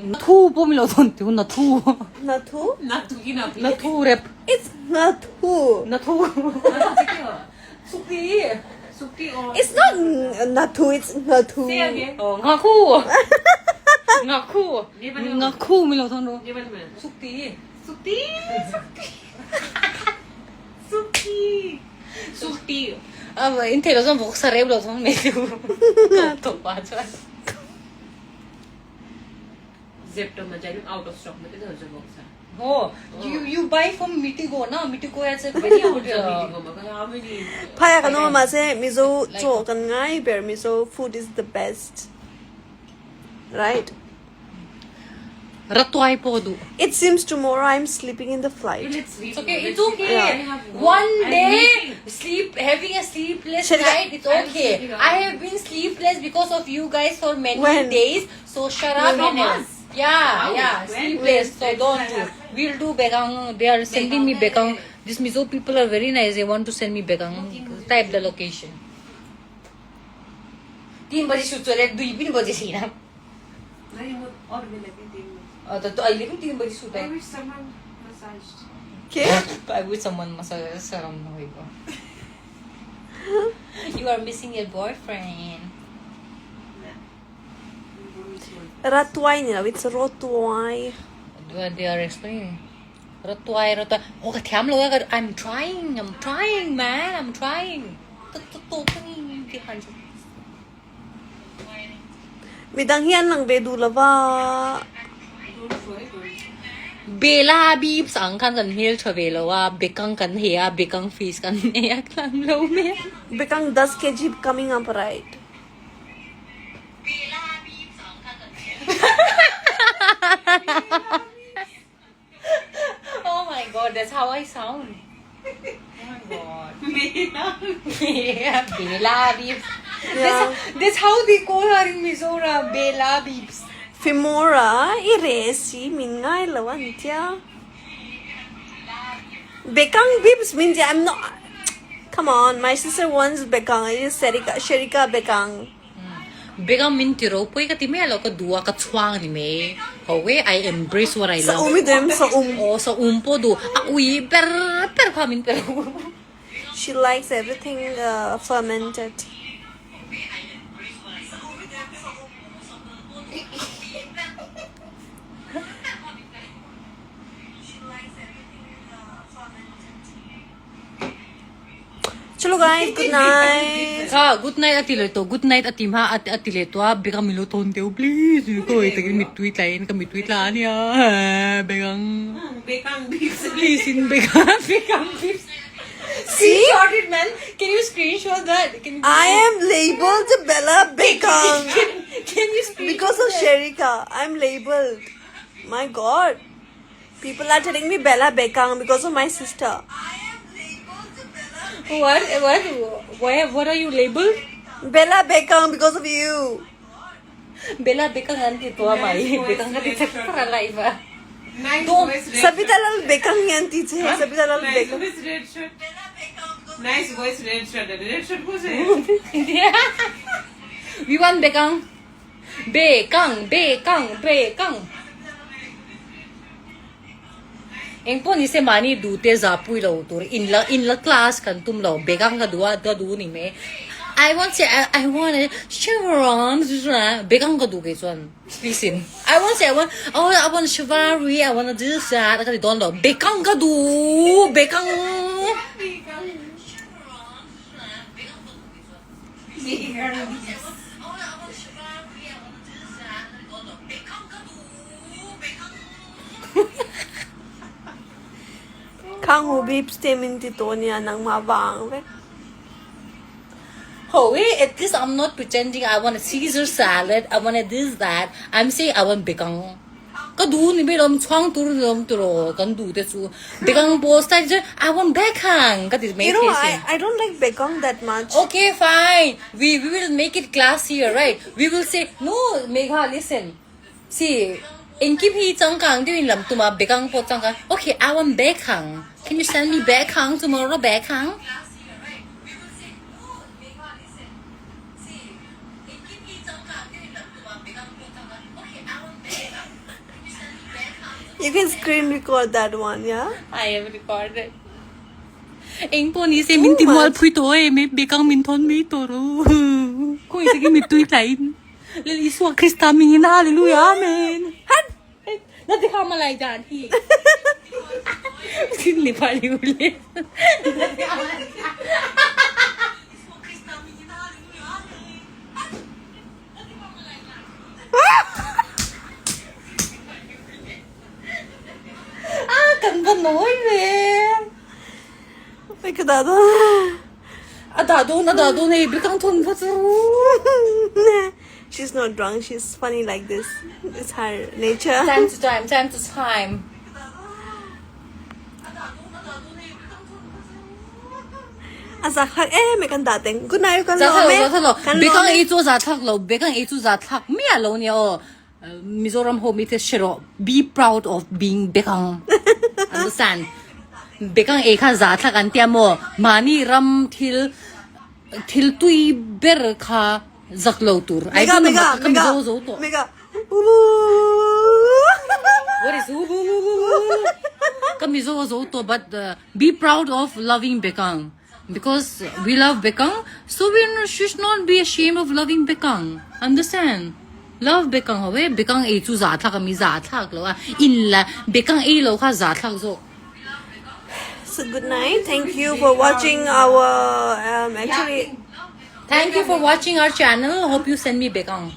Natu pomilo tonte natu. Natu? Natu rep. It's Natu. Natu. Sukti. It's not Natu, it's Natu. Say again. Oh, ngaku. Ngaku. Ngaku milo tondo. Sukti. Sukti. अब इन थे लोगों को सारे लोगों में तो पाँच बार Zepto majani out of stock. Mete dharja box. oh you buy from Mitigo na Mitigo has a very good How many? Paya ka no mama say miso cho kan ngai bear miso food is the best. Right? Ratwai podu. It seems tomorrow I'm sleeping in the flight. It's okay. It's okay. One day having a sleepless night. It's okay. I have been sleepless because of you guys for many days. So shut up. Yeah, sleepless. So don't do. We'll do Bekang. They are sending me Bekang. These Mizo people are very nice. They want to send me Bekang. Type the location. 3 बजे shoot चले 2 बजे से ना. तो अहिले पनि 3 बजे सुताइ. I wish someone massaged. Okay? I wish someone massage around now. You are missing your boyfriend. Ratwai nila, it's Rotwai. They are explaining. Ratwai. Oh, thiam lo ga. I'm trying, man. I'm trying. Midang hiyan lang be dulawa. Bela beep sang kan kan hel chawelo wa bekang kan hea bekang fish kan hea klang lo me. Bekang 10 kg coming up, right? Oh my god, that's how I sound. Oh my god. Yeah, Bela beeps. Yeah. That's how they call her in Mizoram, Bela beeps. Femora, iresi, mingai lawantia. Bekang bibs means I'm not. Come on, my sister wants Bekang. It is Sherika Bekang. Bekang min tiro, poi ka time alo ka dua ka chuang ni me. Howe, I embrace what I Sa love. umidem sa Oh, sa umpo do. Akui per kamin per. She likes everything fermented. Chalo guys, good night. Good night atile to. Good night atimha atile to. Bekang milo tonte please. Ko ita mit tweet lain ka mit tweet la niya. Bekang Bekang beefs. please in bekang beeps. See? Screenshot it, man. Can you screenshot that? I am labeled Bella Bekang Can you screenshot because of Sherika. I'm labeled. My God, people are telling me Bella Bekang because of my sister. What are you labeled? Bella Bekang because of you. Bella Bekang anti to mai. Bekang ka dito para live. Nice Don't- voice, red Sabita shirt. lal Bekang yan teacher. Sabita lal Nice Bekang. voice, red shirt. Nice voice, red shirt. Red shirt ko say. We want Bekang. Bekang. Engpo ni se mani dute zapui lo tur in la class kan tum lo Bekang ka du ni me. I want a chevron. Bekang ka du ke chuan. Listen. I want chivalry. I want this that. Ka don lo Bekang ka du. Bekang. Kang hu beeps temin tito niya nang mabang. Oh wait, at least I'm not pretending I want a Caesar salad. I want a this that. I'm saying I want Bekang. Kadu ni be lam chuang tur lam turo kan du te chu. Bekang post I want Bekang. That is You know, I don't like Bekang that much. Okay, fine. We will make it classier, right? We will say no, Megha, listen. See, in Kim Hee Chang Kang doing lam tuma Bekang po Chang Kang. Okay, I want Bekang. Can you send me Bekang tomorrow, Bekang? You can screen record that one, yeah? I have recorded. Anh po ni se min timwal phui to me bekang min thon mi to ru. Ko ise ki mit tui tlai. Le Iswa Krista min na hallelujah amen. Han. Na dekha malai jan hi. Sin le pali ule. Cần có nói về Cái đó Dado này bị căng thun phát She's not drunk, she's funny like this. It's her nature. Time to time. Asa khak mấy con đã tính. Good night con Dạ lo mẹ. bị căng ấy cho giả thắc lo, bị căng ấy cho giả thắc. Mẹ lo nè Mizoram home it is shiro. Be proud of being bekang. Understand? Bekang ấy khá giả thắc anh tiêm mo. Mani ram til tui ber khá giặc lâu tur. I don't know what Mizo zo to. Mega. What is Mizo zo to, but be proud of loving bekang. Because we love bekang, so we should not be ashamed of loving bekang. Understand? Love bekang howe bekang e chu za thak mi za thak lo in la bekang e lo kha za thak zo. So good night. Thank you for watching our actually Thank you for watching our channel. Hope you send me bekang.